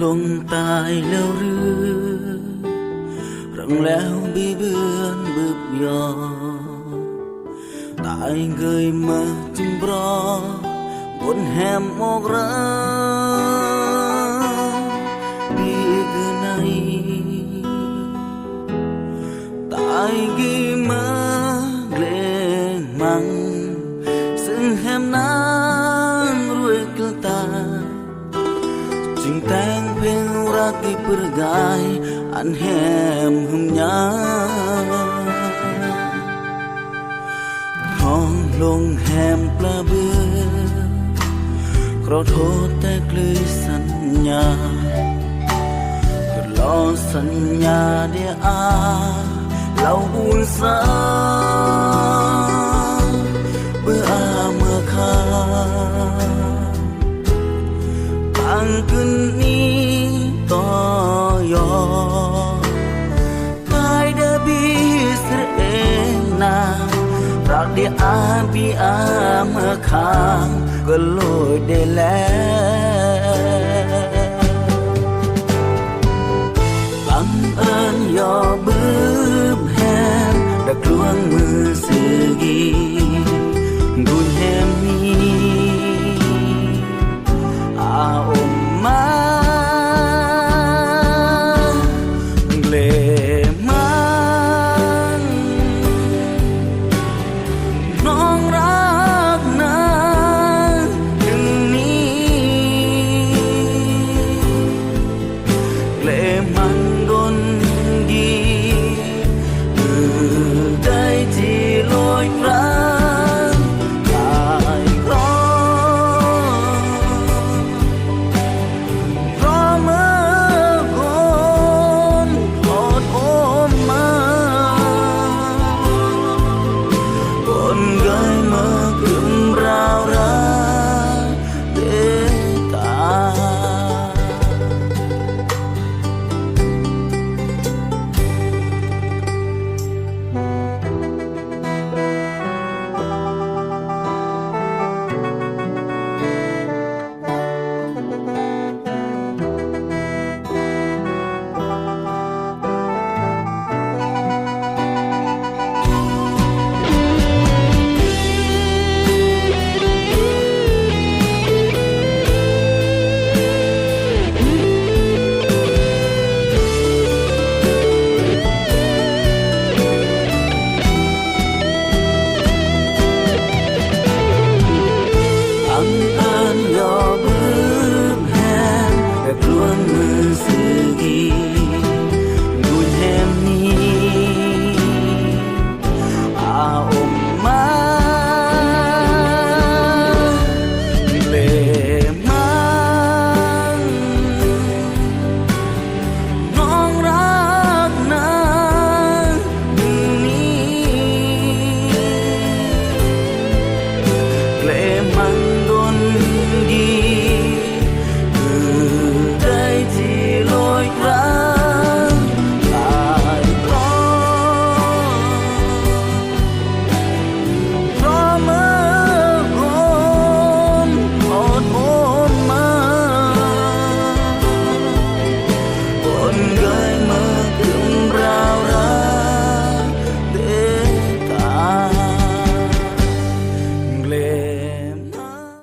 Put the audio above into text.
lung tai leo rư răng leo bi bươn bướp gió tại người mơ chung bro buồn hẻm một ra bi cứ này tại ghi mơ lệ măng sưng hẻm nang ruồi cứ ta Cintang pengraki pergai an hem humnya Hong long hem plabe Kro tho te klui sanya Lo sanya dia a lau un sa Beamaka Ang kuni to yo Kai da bi srena Rak dia abi am khang Ko lôi de le Bằng ơn yo bướm hem Đã kluang mưa segi Gun hem ni Hãy subscribe